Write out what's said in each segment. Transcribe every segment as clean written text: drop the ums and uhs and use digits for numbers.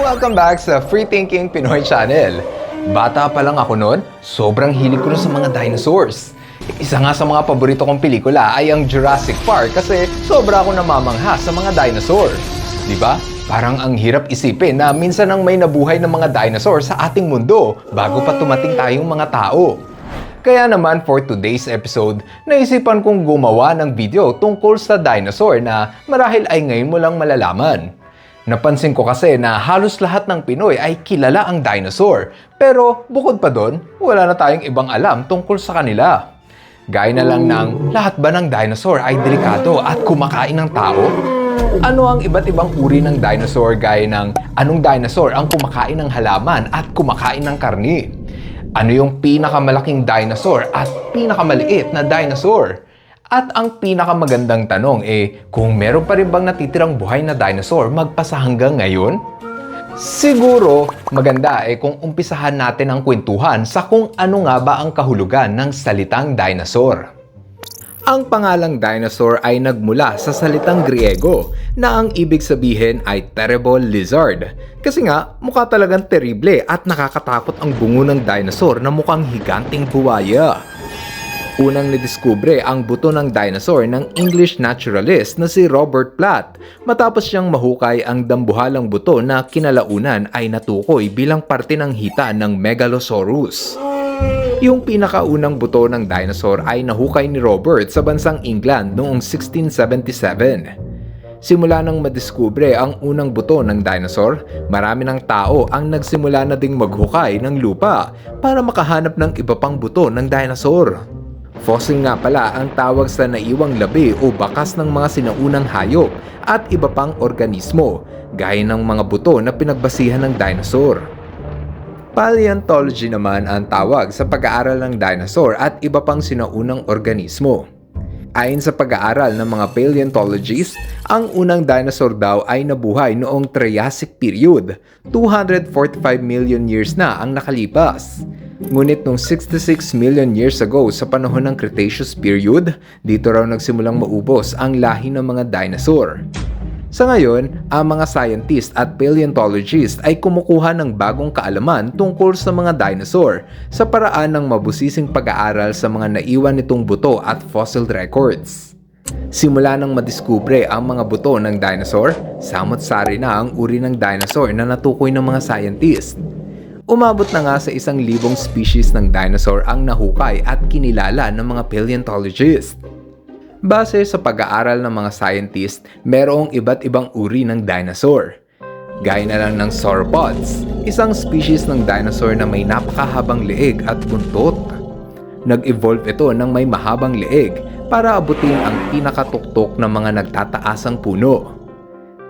Welcome back sa Free Thinking Pinoy Channel. Bata pa lang ako noon, sobrang hilig ko na sa mga dinosaurs. Isa nga sa mga paborito kong pelikula ay ang Jurassic Park kasi sobra ako namamangha sa mga dinosaur. Diba? Parang ang hirap isipin na minsan ang may nabuhay ng mga dinosaur sa ating mundo bago pa tumating tayong mga tao. Kaya naman for today's episode, naisipan kong gumawa ng video tungkol sa dinosaur na marahil ay ngayon mo lang malalaman. Napansin ko kasi na halos lahat ng Pinoy ay kilala ang dinosaur. Pero bukod pa doon, wala na tayong ibang alam tungkol sa kanila. Gaya na lang ng lahat ba ng dinosaur ay delikado at kumakain ng tao? Ano ang iba't ibang uri ng dinosaur gaya ng anong dinosaur ang kumakain ng halaman at kumakain ng karni? Ano yung pinakamalaking dinosaur at pinakamaliit na dinosaur? At ang pinakamagandang tanong kung meron pa rin bang natitirang buhay na dinosaur magpasa hanggang ngayon? Siguro, maganda kung umpisahan natin ang kwentuhan sa kung ano nga ba ang kahulugan ng salitang dinosaur. Ang pangalang dinosaur ay nagmula sa salitang Griego na ang ibig sabihin ay terrible lizard. Kasi nga, mukha talagang terrible at nakakatakot ang bungo ng dinosaur na mukhang higanting buwaya. Unang nadiskubre ang buto ng dinosaur ng English naturalist na si Robert Platt matapos siyang mahukay ang dambuhalang buto na kinalaunan ay natukoy bilang parte ng hita ng Megalosaurus. Yung pinakaunang buto ng dinosaur ay nahukay ni Robert sa bansang England noong 1677. Simula nang madiskubre ang unang buto ng dinosaur, marami ng tao ang nagsimula na ding maghukay ng lupa para makahanap ng iba pang buto ng dinosaur. Fossil nga pala ang tawag sa naiwang labi o bakas ng mga sinaunang hayop at iba pang organismo, gaya ng mga buto na pinagbasihan ng dinosaur. Paleontology naman ang tawag sa pag-aaral ng dinosaur at iba pang sinaunang organismo. Ayon sa pag-aaral ng mga paleontologists, ang unang dinosaur daw ay nabuhay noong Triassic period, 245 million years na ang nakalipas. Ngunit noong 66 million years ago sa panahon ng Cretaceous period, dito raw nagsimulang maubos ang lahi ng mga dinosaur. Sa ngayon, ang mga scientist at paleontologists ay kumukuha ng bagong kaalaman tungkol sa mga dinosaur sa paraan ng mabusising pag-aaral sa mga naiwan nitong buto at fossil records. Simula nang madiskubre ang mga buto ng dinosaur, samot-sari na ang uri ng dinosaur na natukoy ng mga scientist. Umabot na nga sa 1,000 species ng dinosaur ang nahukay at kinilala ng mga paleontologists. Base sa pag-aaral ng mga scientist, merong iba't ibang uri ng dinosaur. Gaya na lang ng sauropods, isang species ng dinosaur na may napakahabang leeg at buntot. Nag-evolve ito ng may mahabang leeg para abutin ang pinakatuktok ng mga nagtataasang puno.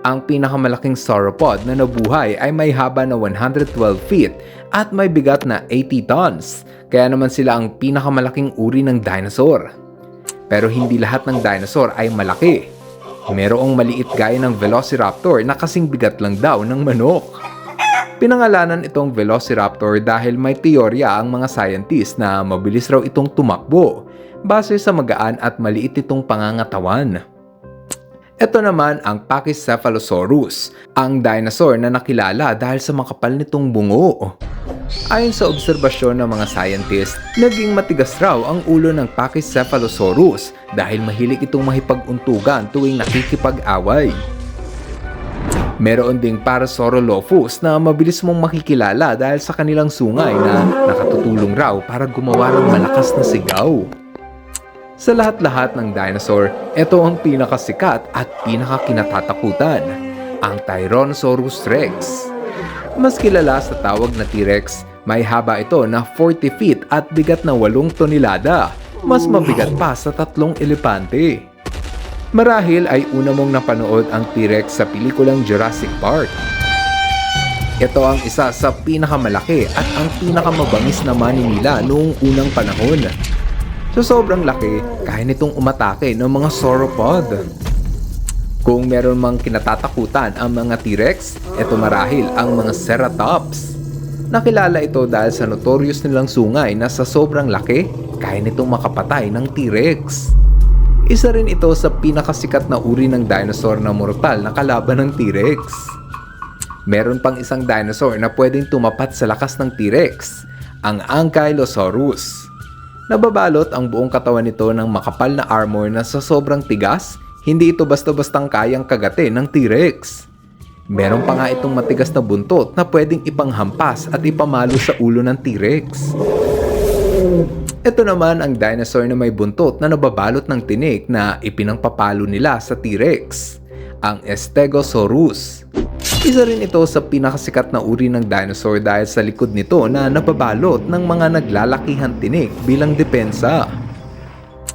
Ang pinakamalaking sauropod na nabuhay ay may haba na 112 feet at may bigat na 80 tons, kaya naman sila ang pinakamalaking uri ng dinosaur. Pero hindi lahat ng dinosaur ay malaki. Merong maliit gaya ng Velociraptor na kasing bigat lang daw ng manok. Pinangalanan itong Velociraptor dahil may teorya ang mga scientist na mabilis raw itong tumakbo base sa magaan at maliit itong pangangatawan. Ito naman ang Pachycephalosaurus, ang dinosaur na nakilala dahil sa makapal nitong bungo. Ayon sa obserbasyon ng mga scientist, naging matigas raw ang ulo ng Pachycephalosaurus dahil mahilig itong makipag-untugan tuwing nakikipag-away. Meron ding Parasaurolophus na mabilis mong makikilala dahil sa kanilang sungay na nakatutulong raw para gumawa ng malakas na sigaw. Sa lahat-lahat ng dinosaur, ito ang pinakasikat at pinakakinatatakutan, ang Tyrannosaurus Rex. Mas kilala sa tawag na T-Rex, may haba ito na 40 feet at bigat na 8 tonelada, mas mabigat pa sa 3 elepante. Marahil ay una mong napanood ang T-Rex sa pelikulang Jurassic Park. Ito ang isa sa pinakamalaki at ang pinakamabangis na maninila noong unang panahon. So sobrang laki, kaya nitong umatake ng mga sauropod. Kung meron mang kinatatakutan ang mga T-Rex, ito marahil ang mga Ceratops. Nakilala ito dahil sa notorious nilang sungay na sa sobrang laki, kaya nitong makapatay ng T-Rex. Isa rin ito sa pinakasikat na uri ng dinosaur na mortal na kalaban ng T-Rex. Meron pang isang dinosaur na pwedeng tumapat sa lakas ng T-Rex, ang Ankylosaurus. Nababalot ang buong katawan nito ng makapal na armor na sa sobrang tigas, hindi ito basta-bastang kayang kagatin ng T-Rex. Meron pa nga itong matigas na buntot na pwedeng ipanghampas at ipamalo sa ulo ng T-Rex. Ito naman ang dinosaur na may buntot na nababalot ng tinik na ipinangpapalo nila sa T-Rex, ang Stegosaurus. Isa rin ito sa pinakasikat na uri ng dinosaur dahil sa likod nito na nababalot ng mga naglalakihang tinik bilang depensa.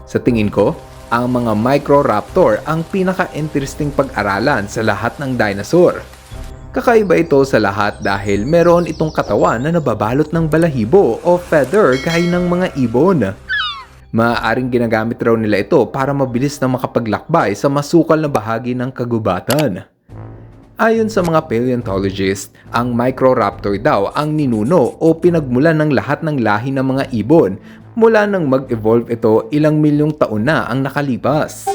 Sa tingin ko, ang mga Microraptor ang pinaka-interesting pag-aralan sa lahat ng dinosaur. Kakaiba ito sa lahat dahil meron itong katawan na nababalot ng balahibo o feather gaya ng mga ibon. Maaaring ginagamit raw nila ito para mabilis na makapaglakbay sa masukal na bahagi ng kagubatan. Ayon sa mga paleontologists, ang Microraptor daw ang ninuno o pinagmulan ng lahat ng lahi ng mga ibon mula nang mag-evolve ito ilang milyong taon na ang nakalipas.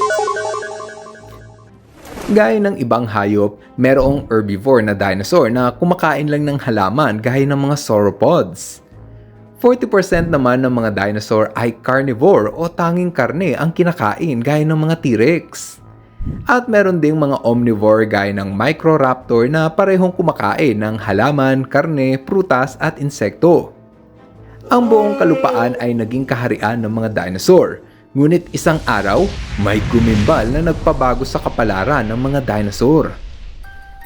Gaya ng ibang hayop, merong herbivore na dinosaur na kumakain lang ng halaman gaya ng mga sauropods. 40% naman ng mga dinosaur ay carnivore o tanging karne ang kinakain gaya ng mga T-Rex. At meron ding mga omnivore gaya ng Microraptor na parehong kumakain ng halaman, karne, prutas at insekto. Ang buong kalupaan ay naging kaharian ng mga dinosaur, ngunit isang araw, may gumimbal na nagpabago sa kapalaran ng mga dinosaur.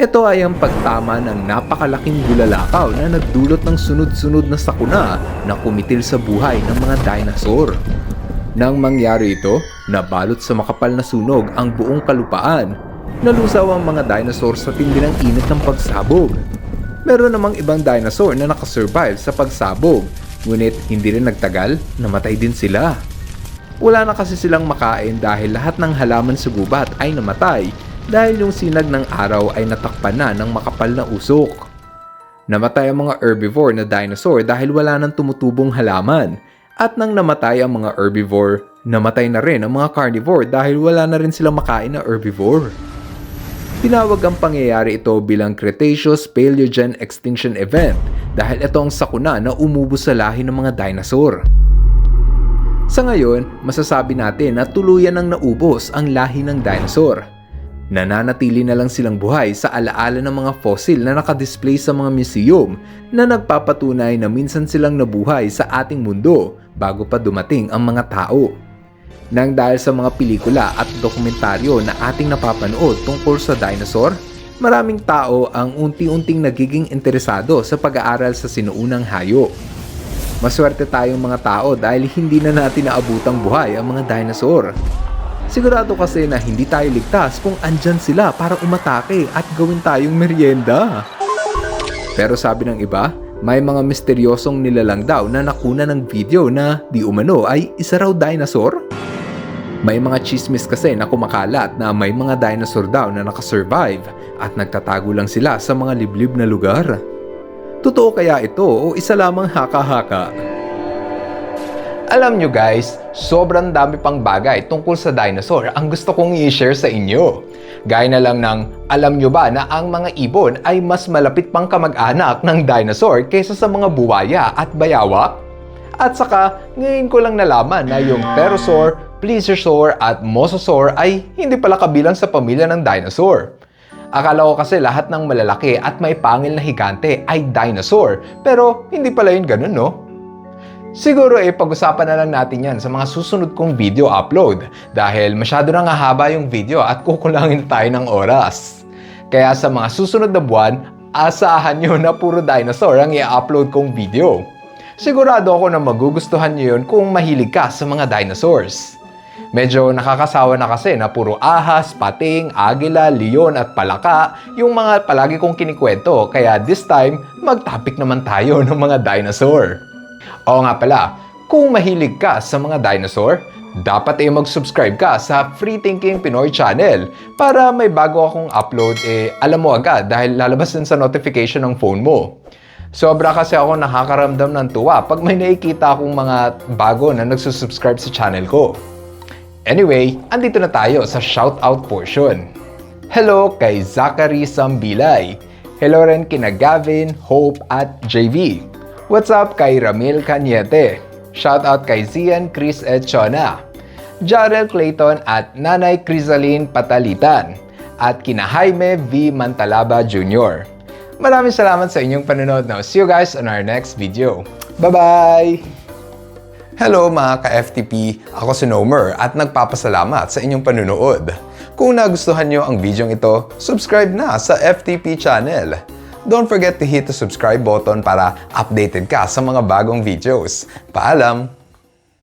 Ito ay ang pagtama ng napakalaking bulalakaw na nagdulot ng sunod-sunod na sakuna na kumitil sa buhay ng mga dinosaur. Nang mangyari ito, nabalot sa makapal na sunog ang buong kalupaan. Nalusaw ang mga dinosaur sa tindi ng init ng pagsabog. Meron namang ibang dinosaur na nakasurvive sa pagsabog, ngunit hindi rin nagtagal, namatay din sila. Wala na kasi silang makain dahil lahat ng halaman sa gubat ay namatay dahil yung sinag ng araw ay natakpan na ng makapal na usok. Namatay ang mga herbivore na dinosaur dahil wala nang tumutubong halaman. At nang namatay ang mga herbivore, namatay na rin ang mga carnivore dahil wala na rin silang makain na herbivore. Tinawag ang pangyayari ito bilang Cretaceous-Paleogene Extinction Event dahil ito ang sakuna na umubos sa lahi ng mga dinosaur. Sa ngayon, masasabi natin na tuluyan nang naubos ang lahi ng dinosaur. Nananatili na lang silang buhay sa alaala ng mga fossil na nakadisplay sa mga museum na nagpapatunay na minsan silang nabuhay sa ating mundo bago pa dumating ang mga tao. Nang dahil sa mga pelikula at dokumentaryo na ating napapanood tungkol sa dinosaur, maraming tao ang unti-unting nagiging interesado sa pag-aaral sa sinuunang hayop. Maswerte tayong mga tao dahil hindi na natin naabutang buhay ang mga dinosaur. Sigurado kasi na hindi tayo ligtas kung andyan sila para umatake at gawin tayong merienda. Pero sabi ng iba, may mga misteryosong nilalang daw na nakuna ng video na di umano ay isa raw dinosaur. May mga chismis kasi na kumakalat na may mga dinosaur daw na nakasurvive at nagtatago lang sila sa mga liblib na lugar. Totoo kaya ito o isa lamang haka-haka? Alam nyo guys, sobrang dami pang bagay tungkol sa dinosaur ang gusto kong i-share sa inyo. Gaya na lang ng, alam nyo ba na ang mga ibon ay mas malapit pang kamag-anak ng dinosaur kaysa sa mga buwaya at bayawak? At saka, ngayon ko lang nalaman na yung pterosaur, plesiosaur at mosasaur ay hindi pala kabilang sa pamilya ng dinosaur. Akala ko kasi lahat ng malalaki at may pangil na higante ay dinosaur, pero hindi pala yun ganun, no? Siguro pag-usapan na lang natin yan sa mga susunod kong video upload dahil masyado nang hahaba yung video at kukulangin tayo ng oras. Kaya sa mga susunod na buwan, asahan nyo na puro dinosaur ang i-upload kong video. Sigurado ako na magugustuhan nyo yun kung mahilig ka sa mga dinosaurs. Medyo nakakasawa na kasi na puro ahas, pating, agila, leon at palaka yung mga palagi kong kinikwento, kaya this time, mag-topic naman tayo ng mga dinosaur. Oo nga pala, kung mahilig ka sa mga dinosaur, dapat mag-subscribe ka sa Free Thinking Pinoy channel para may bago akong upload alam mo agad dahil lalabas din sa notification ng phone mo. Sobra kasi ako nakakaramdam ng tuwa pag may nakikita akong mga bago na nagsusubscribe sa channel ko. Anyway, andito na tayo sa shoutout portion. Hello kay Zachary Sambilay. Hello rin kina Gavin, Hope at JV. What's up kay Ramil Cañete? Shoutout kay Zian, Chris at Chona. Jarel Clayton at Nanay Crisaline Patalitan. At kina Jaime V. Mantalaba Jr. Maraming salamat sa inyong panonood. Now, see you guys on our next video. Bye-bye! Hello mga ka-FTP! Ako si Nomer at nagpapasalamat sa inyong panonood. Kung nagustuhan nyo ang video ito, subscribe na sa FTP channel. Don't forget to hit the subscribe button para updated ka sa mga bagong videos. Paalam!